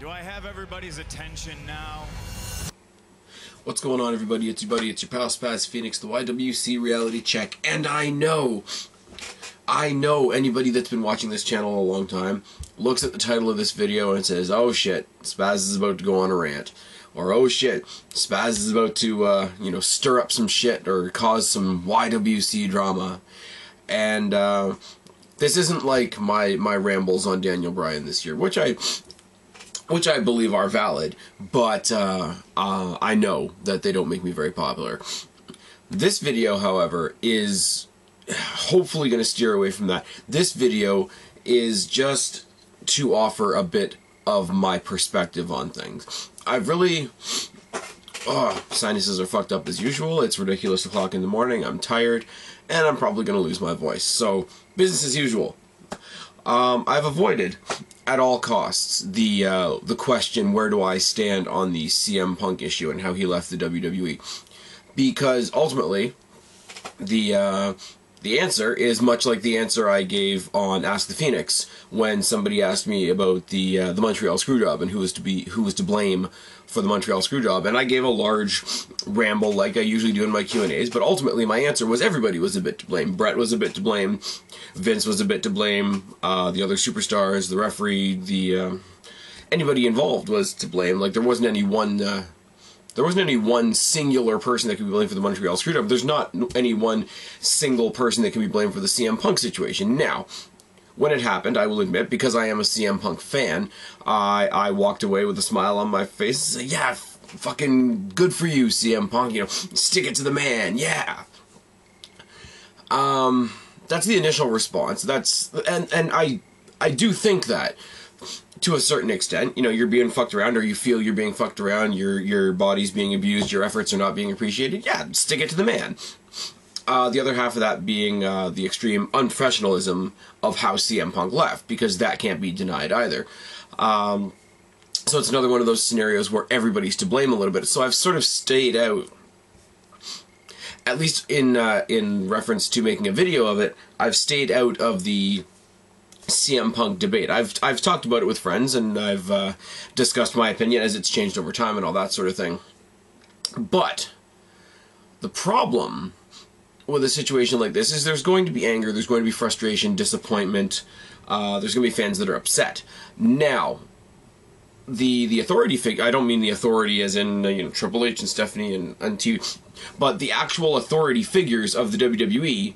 Do I have everybody's attention now? What's going on, everybody? It's your buddy, it's your pal Spaz Phoenix, the YWC Reality Check, and I know anybody that's been watching this channel a long time looks at the title of this video and says, oh shit, Spaz is about to go on a rant. Or, oh shit, Spaz is about to, stir up some shit or cause some YWC drama. And, this isn't like my rambles on Daniel Bryan this year, which I believe are valid, but I know that they don't make me very popular. This video, however, is hopefully going to steer away from that. This video is just to offer a bit of my perspective on things. I've really... sinuses are fucked up as usual. It's ridiculous o'clock in the morning. I'm tired, and I'm probably going to lose my voice. So, business as usual. I've avoided at all costs the question, where do I stand on the CM Punk issue and how he left the WWE, because ultimately the answer is much like the answer I gave on Ask the Phoenix when somebody asked me about the Montreal Screwjob and who was to blame for the Montreal Screwjob, and I gave a large ramble like I usually do in my Q&As, but ultimately my answer was everybody was a bit to blame. Brett was a bit to blame, Vince was a bit to blame, the other superstars, the referee, anybody involved was to blame. Like, there wasn't any one singular person that could be blamed for the Montreal Screwjob. There's not any one single person that can be blamed for the CM Punk situation. Now, when it happened, I will admit, because I am a CM Punk fan, I walked away with a smile on my face and said, yeah, fucking good for you, CM Punk, stick it to the man, yeah. That's the initial response. And I do think that, to a certain extent, you're being fucked around, or you feel you're being fucked around, your body's being abused, your efforts are not being appreciated, yeah, stick it to the man. The other half of that being the extreme unprofessionalism of how CM Punk left, because that can't be denied either. So it's another one of those scenarios where everybody's to blame a little bit. So I've sort of stayed out, at least in reference to making a video of it, I've stayed out of the CM Punk debate. I've talked about it with friends, and I've discussed my opinion as it's changed over time and all that sort of thing. But the problem with a situation like this is there's going to be anger, there's going to be frustration, disappointment, there's going to be fans that are upset. Now, the authority figure, I don't mean the authority as in, Triple H and Stephanie and T, but the actual authority figures of the WWE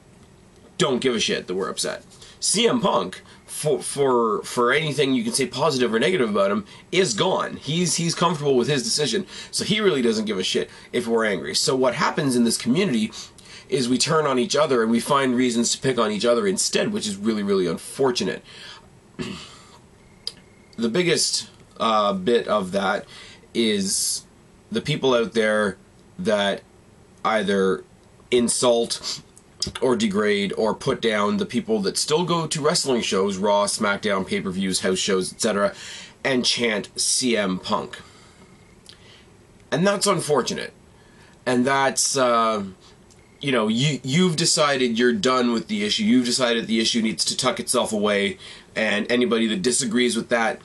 don't give a shit that we're upset. CM Punk, for anything you can say positive or negative about him, is gone. He's comfortable with his decision, so he really doesn't give a shit if we're angry. So what happens in this community is we turn on each other and we find reasons to pick on each other instead, which is really, really unfortunate. The biggest bit of that is the people out there that either insult or degrade or put down the people that still go to wrestling shows, Raw, SmackDown, pay-per-views, house shows, etc., and chant CM Punk. And that's unfortunate. And that's, you've decided you're done with the issue. You've decided the issue needs to tuck itself away, and anybody that disagrees with that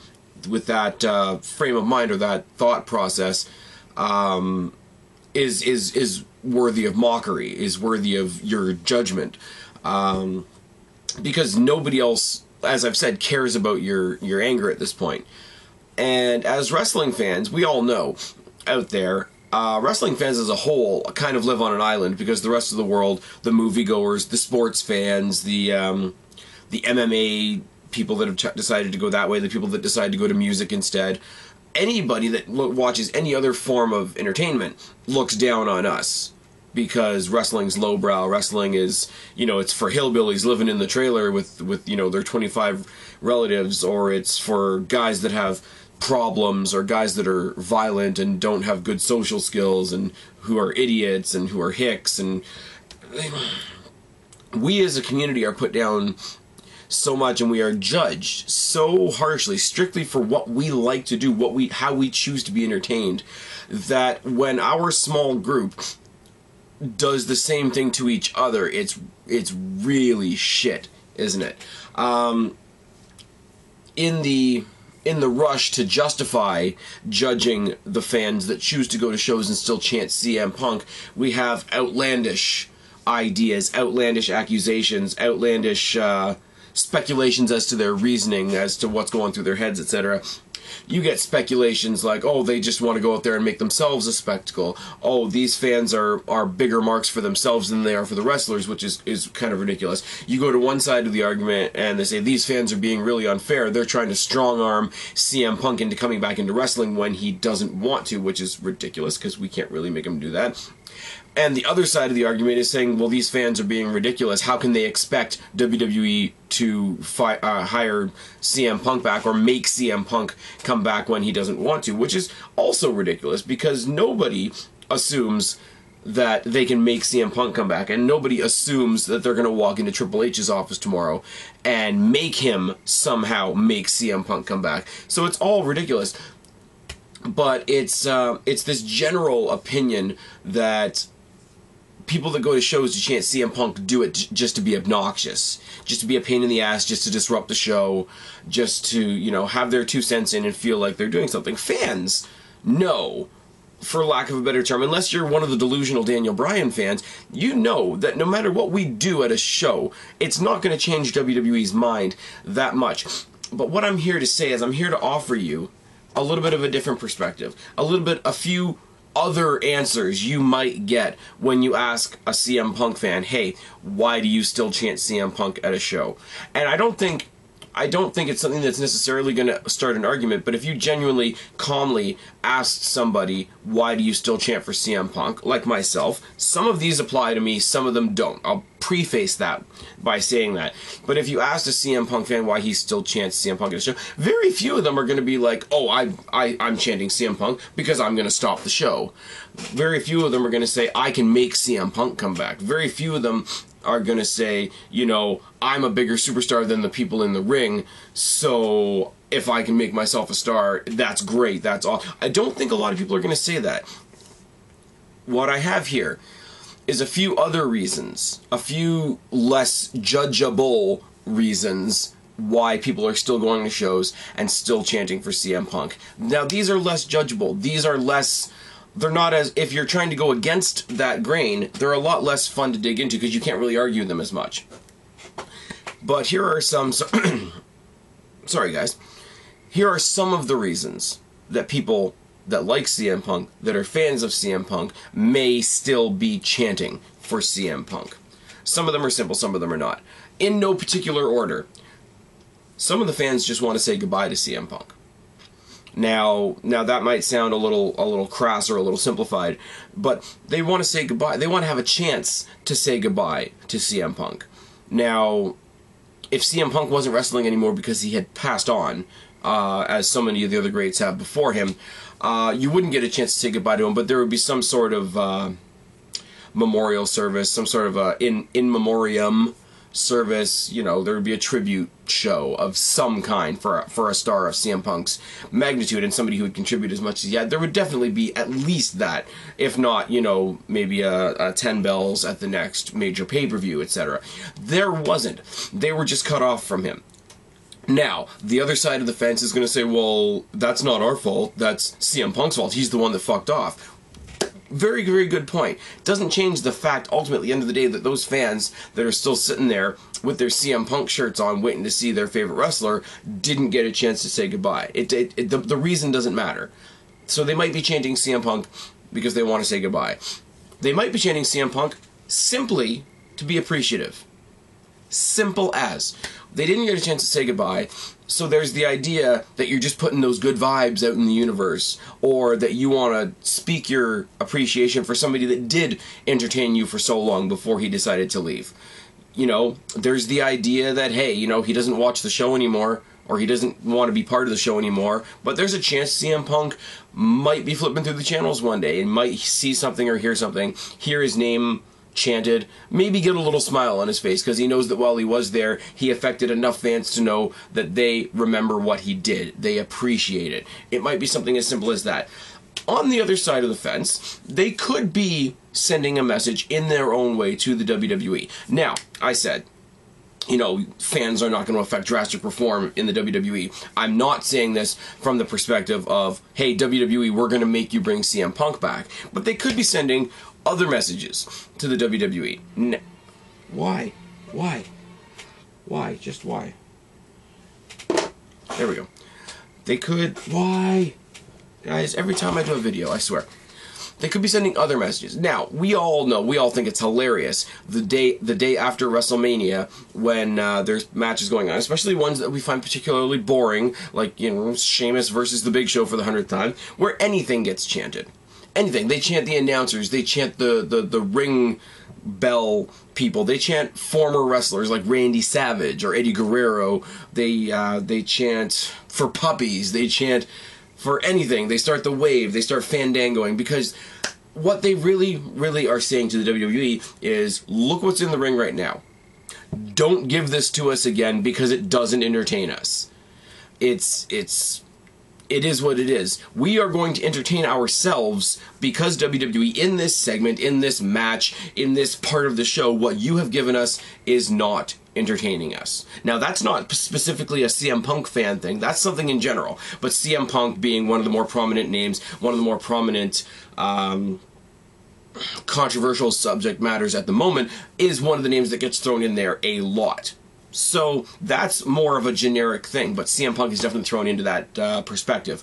frame of mind or that thought process is worthy of mockery, is worthy of your judgment, because nobody else, as I've said, cares about your anger at this point. And as wrestling fans, we all know out there, wrestling fans as a whole kind of live on an island, because the rest of the world, the moviegoers, the sports fans, the MMA people that have decided to go that way, the people that decide to go to music instead, anybody that watches any other form of entertainment looks down on us, because wrestling's lowbrow. Wrestling is, it's for hillbillies living in the trailer with their 25 relatives, or it's for guys that have problems, or guys that are violent and don't have good social skills, and who are idiots and who are hicks. And we as a community are put down so much, and we are judged so harshly, strictly for what we like to do, how we choose to be entertained, that when our small group does the same thing to each other, it's really shit, isn't it? In the in the rush to justify judging the fans that choose to go to shows and still chant CM Punk, we have outlandish ideas, outlandish accusations, outlandish speculations as to their reasoning, as to what's going through their heads, etc. You get speculations like, oh, they just want to go out there and make themselves a spectacle. Oh, these fans are bigger marks for themselves than they are for the wrestlers, which is kind of ridiculous. You go to one side of the argument and they say these fans are being really unfair. They're trying to strong-arm CM Punk into coming back into wrestling when he doesn't want to, which is ridiculous because we can't really make him do that. And the other side of the argument is saying, well, these fans are being ridiculous. How can they expect WWE to hire CM Punk back or make CM Punk come back when he doesn't want to? Which is also ridiculous because nobody assumes that they can make CM Punk come back, and nobody assumes that they're going to walk into Triple H's office tomorrow and make him somehow make CM Punk come back. So it's all ridiculous. But it's this general opinion that people that go to shows to chant CM Punk do it just to be obnoxious, just to be a pain in the ass, just to disrupt the show, just to, you know, have their 2 cents in and feel like they're doing something. Fans know, for lack of a better term, unless you're one of the delusional Daniel Bryan fans, you know that no matter what we do at a show, it's not going to change WWE's mind that much. But what I'm here to say is I'm here to offer you a little bit of a different perspective, a few other answers you might get when you ask a CM Punk fan, hey, why do you still chant CM Punk at a show? And I don't think it's something that's necessarily going to start an argument, but if you genuinely, calmly asked somebody, why do you still chant for CM Punk, like myself, some of these apply to me, some of them don't. I'll preface that by saying that. But if you asked a CM Punk fan why he still chants CM Punk at a show, very few of them are going to be like, oh, I'm chanting CM Punk because I'm going to stop the show. Very few of them are going to say, I can make CM Punk come back. Very few of them are going to say, you know, I'm a bigger superstar than the people in the ring, so if I can make myself a star, that's great, that's all. I don't think a lot of people are going to say that. What I have here is a few other reasons, a few less judgeable reasons why people are still going to shows and still chanting for CM Punk. Now, these are less judgeable. These are less... They're not as... If you're trying to go against that grain, they're a lot less fun to dig into because you can't really argue them as much. But here are some... Sorry, guys. Here are some of the reasons that people that like CM Punk, that are fans of CM Punk, may still be chanting for CM Punk. Some of them are simple, some of them are not. In no particular order. Some of the fans just want to say goodbye to CM Punk. Now that might sound a little crass or a little simplified, but they want to say goodbye. They want to have a chance to say goodbye to CM Punk. Now, if CM Punk wasn't wrestling anymore because he had passed on, as so many of the other greats have before him, you wouldn't get a chance to say goodbye to him, but there would be some sort of memorial service, some sort of in memoriam service. You know, there would be a tribute show of some kind for a star of CM Punk's magnitude and somebody who would contribute as much as he had. There would definitely be at least that, if not, you know, maybe a 10 bells at the next major pay-per-view, etc. There wasn't. They were just cut off from him. Now, the other side of the fence is going to say, well, that's not our fault, that's CM Punk's fault, he's the one that fucked off. Very, very good point. Doesn't change the fact, ultimately, at the end of the day, that those fans that are still sitting there with their CM Punk shirts on, waiting to see their favorite wrestler, didn't get a chance to say goodbye. The reason doesn't matter. So they might be chanting CM Punk because they want to say goodbye. They might be chanting CM Punk simply to be appreciative. Simple as. They didn't get a chance to say goodbye, so there's the idea that you're just putting those good vibes out in the universe, or that you want to speak your appreciation for somebody that did entertain you for so long before he decided to leave. You know, there's the idea that, hey, you know, he doesn't watch the show anymore, or he doesn't want to be part of the show anymore, but there's a chance CM Punk might be flipping through the channels one day and might see something or hear something, hear his name chanted, maybe get a little smile on his face because he knows that while he was there, he affected enough fans to know that they remember what he did. They appreciate it. It might be something as simple as that. On the other side of the fence, they could be sending a message in their own way to the WWE. Now, I said, you know, fans are not going to affect drastic reform in the WWE. I'm not saying this from the perspective of, hey, WWE, we're going to make you bring CM Punk back. But they could be sending other messages to the WWE. Why? Why? Why? Just why? There we go. They could... Why? Guys, every time I do a video, I swear. They could be sending other messages. Now, we all know, we all think it's hilarious the day after WrestleMania when there's matches going on, especially ones that we find particularly boring, like, you know, Sheamus versus The Big Show for the 100th time, where anything gets chanted. Anything. They chant the announcers, they chant the ring bell people, they chant former wrestlers like Randy Savage or Eddie Guerrero, they chant for puppies, they chant for anything. They start the wave, they start fandangoing, because what they really, really are saying to the WWE is, look what's in the ring right now. Don't give this to us again because it doesn't entertain us. It is what it is. We are going to entertain ourselves because WWE, in this segment, in this match, in this part of the show, what you have given us is not entertaining us. Now, that's not specifically a CM Punk fan thing. That's something in general. But CM Punk being one of the more prominent names, one of the more prominent controversial subject matters at the moment, is one of the names that gets thrown in there a lot. So that's more of a generic thing, but CM Punk is definitely thrown into that perspective.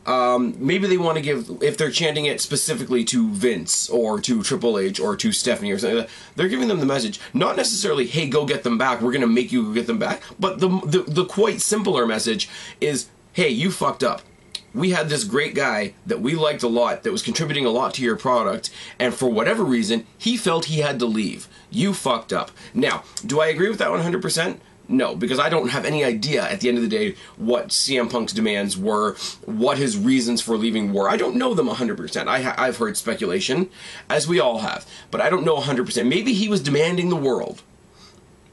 Maybe they want to give, if they're chanting it specifically to Vince or to Triple H or to Stephanie or something like that, they're giving them the message, not necessarily, hey, go get them back, we're going to make you go get them back, but the quite simpler message is, hey, you fucked up. We had this great guy that we liked a lot, that was contributing a lot to your product, and for whatever reason, he felt he had to leave. You fucked up. Now, do I agree with that 100%? No, because I don't have any idea at the end of the day what CM Punk's demands were, what his reasons for leaving were. I don't know them 100%. I've heard speculation, as we all have, but I don't know 100%. Maybe he was demanding the world.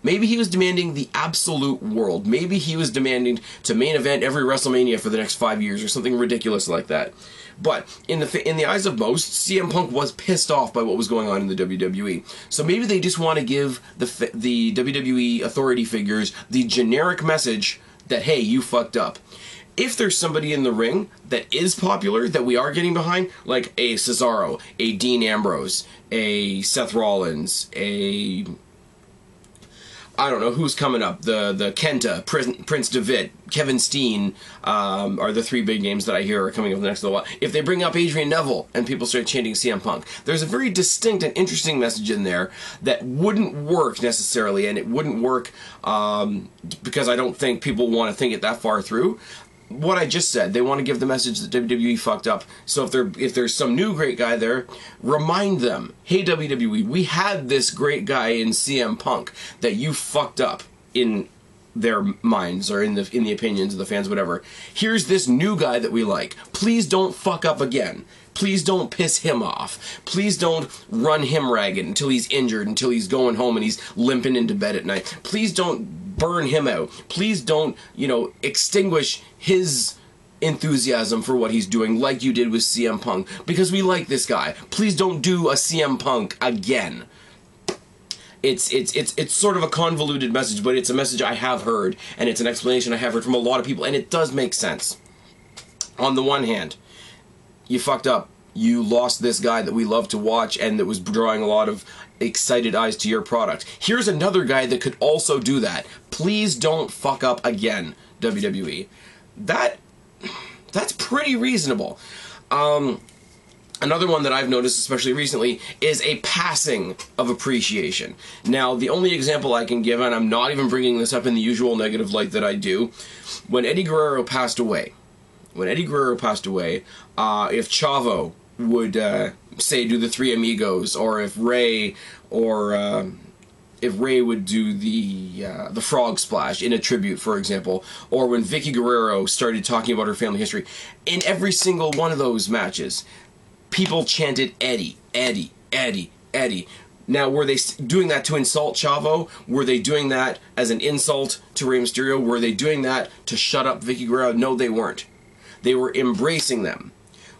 Maybe he was demanding the absolute world. Maybe he was demanding to main event every WrestleMania for the next 5 years or something ridiculous like that. But in the eyes of most, CM Punk was pissed off by what was going on in the WWE. So maybe they just want to give the WWE authority figures the generic message that, hey, you fucked up. If there's somebody in the ring that is popular, that we are getting behind, like a Cesaro, a Dean Ambrose, a Seth Rollins, a... I don't know who's coming up. The Kenta, Prince Devitt, Kevin Steen are the three big names that I hear are coming up next little while. If they bring up Adrian Neville and people start chanting CM Punk, there's a very distinct and interesting message in there that wouldn't work necessarily, and it wouldn't work because I don't think people want to think it that far through. What I just said, they want to give the message that WWE fucked up. So if there's some new great guy there, remind them, hey WWE, we had this great guy in CM Punk that you fucked up in their minds or in the opinions of the fans, whatever. Here's this new guy that we like. Please don't fuck up again. Please don't piss him off. Please don't run him ragged until he's injured, until he's going home and he's limping into bed at night. Please don't burn him out. Please don't, you know, extinguish his enthusiasm for what he's doing like you did with CM Punk, because we like this guy. Please don't do a CM Punk again. It's sort of a convoluted message, but it's a message I have heard, and it's an explanation I have heard from a lot of people, and it does make sense. On the one hand, you fucked up. You lost this guy that we love to watch and that was drawing a lot of excited eyes to your product. Here's another guy that could also do that. Please don't fuck up again, WWE. That's pretty reasonable. Another one that I've noticed, especially recently, is a passing of appreciation. Now, the only example I can give, and I'm not even bringing this up in the usual negative light that I do, when Eddie Guerrero passed away, if Chavo would say do the Three Amigos, or if Ray would do the Frog Splash in a tribute, for example, or when Vicky Guerrero started talking about her family history, in every single one of those matches, people chanted Eddie, Eddie, Eddie, Eddie. Now, were they doing that to insult Chavo? Were they doing that as an insult to Rey Mysterio? Were they doing that to shut up Vicky Guerrero? No, they weren't. They were embracing them.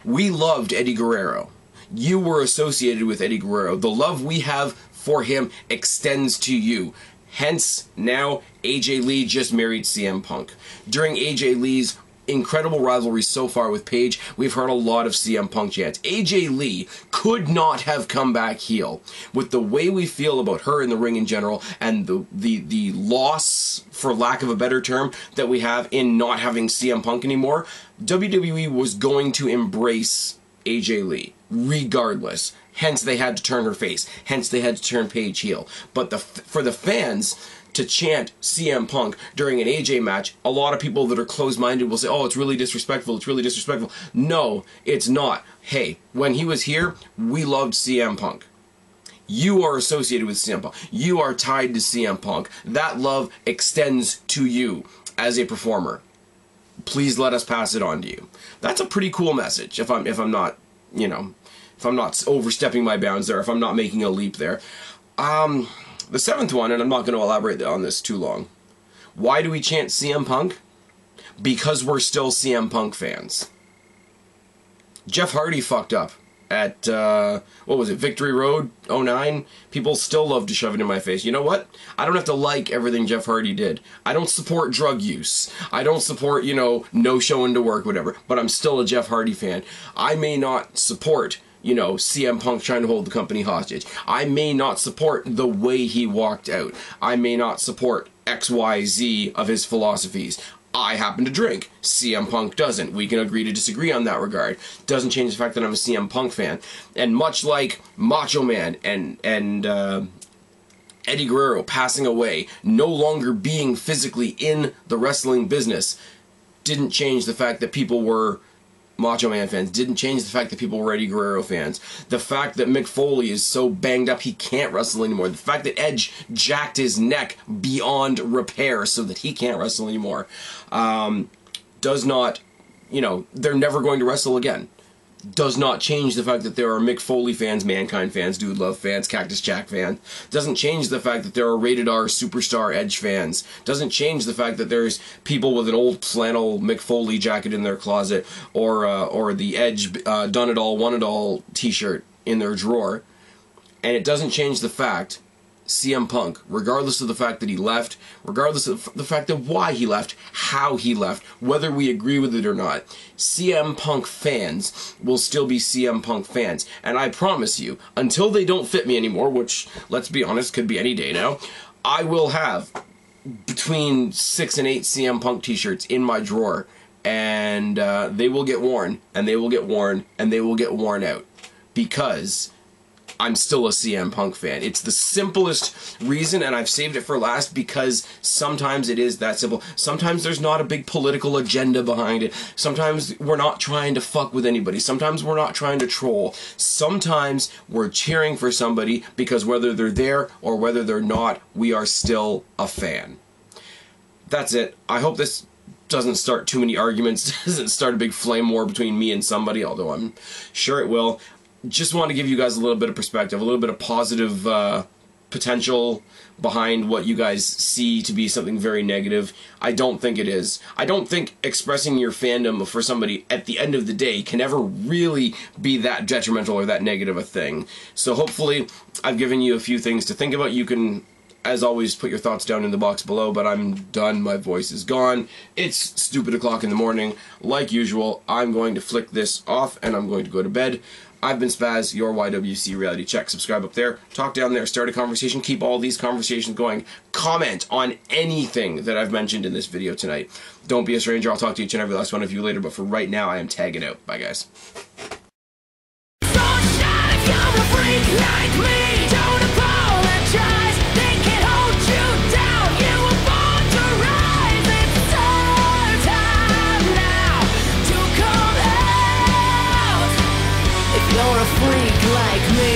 We loved Eddie Guerrero. You were associated with Eddie Guerrero. The love we have for him extends to you. Hence, now AJ Lee just married CM Punk. During AJ Lee's incredible rivalry so far with Paige, we've heard a lot of CM Punk chants. AJ Lee could not have come back heel. With the way we feel about her in the ring in general, and the loss, for lack of a better term, that we have in not having CM Punk anymore, WWE was going to embrace AJ Lee, regardless. Hence, they had to turn her face. Hence, they had to turn Paige heel. But for the fans to chant CM Punk during an AJ match, a lot of people that are closed-minded will say, oh, it's really disrespectful, it's really disrespectful. No, it's not. Hey, when he was here, we loved CM Punk. You are associated with CM Punk. You are tied to CM Punk. That love extends to you as a performer. Please let us pass it on to you. That's a pretty cool message, if I'm not, you know, if I'm not overstepping my bounds there, if I'm not making a leap there. The seventh one, and I'm not going to elaborate on this too long. Why do we chant CM Punk? Because we're still CM Punk fans. Jeff Hardy fucked up at, what was it, Victory Road 09? People still love to shove it in my face. You know what? I don't have to like everything Jeff Hardy did. I don't support drug use. I don't support, you know, no showing to work, whatever. But I'm still a Jeff Hardy fan. I may not support, you know, CM Punk trying to hold the company hostage. I may not support the way he walked out. I may not support XYZ of his philosophies. I happen to drink. CM Punk doesn't. We can agree to disagree on that regard. Doesn't change the fact that I'm a CM Punk fan. And much like Macho Man and Eddie Guerrero passing away, no longer being physically in the wrestling business, didn't change the fact that people were Macho Man fans, didn't change the fact that people were Eddie Guerrero fans. The fact that Mick Foley is so banged up he can't wrestle anymore. The fact that Edge jacked his neck beyond repair so that he can't wrestle anymore does not, you know, they're never going to wrestle again. Does not change the fact that there are Mick Foley fans, Mankind fans, Dude Love fans, Cactus Jack fans. Doesn't change the fact that there are Rated R Superstar Edge fans. Doesn't change the fact that there's people with an old flannel Mick Foley jacket in their closet, or the Edge Done It All, Won It All t-shirt in their drawer. And it doesn't change the fact CM Punk, regardless of the fact that he left, regardless of the fact of why he left, how he left, whether we agree with it or not, CM Punk fans will still be CM Punk fans. And I promise you, until they don't fit me anymore, which, let's be honest, could be any day now, I will have between 6 and 8 CM Punk t-shirts in my drawer, and they will get worn, and they will get worn, and they will get worn out, because I'm still a CM Punk fan. It's the simplest reason, and I've saved it for last because sometimes it is that simple. Sometimes there's not a big political agenda behind it. Sometimes we're not trying to fuck with anybody. Sometimes we're not trying to troll. Sometimes we're cheering for somebody because whether they're there or whether they're not, we are still a fan. That's it. I hope this doesn't start too many arguments, doesn't start a big flame war between me and somebody, although I'm sure it will. Just want to give you guys a little bit of perspective, a little bit of positive potential behind what you guys see to be something very negative. I don't think it is. I don't think expressing your fandom for somebody at the end of the day can ever really be that detrimental or that negative a thing. So hopefully I've given you a few things to think about. You can, as always, put your thoughts down in the box below, but I'm done. My voice is gone. It's stupid o'clock in the morning. Like usual, I'm going to flick this off and I'm going to go to bed. I've been Spaz, your YWC Reality Check. Subscribe up there, talk down there, start a conversation, keep all these conversations going. Comment on anything that I've mentioned in this video tonight. Don't be a stranger. I'll talk to each and every last one of you later, but for right now, I am tagging out. Bye, guys.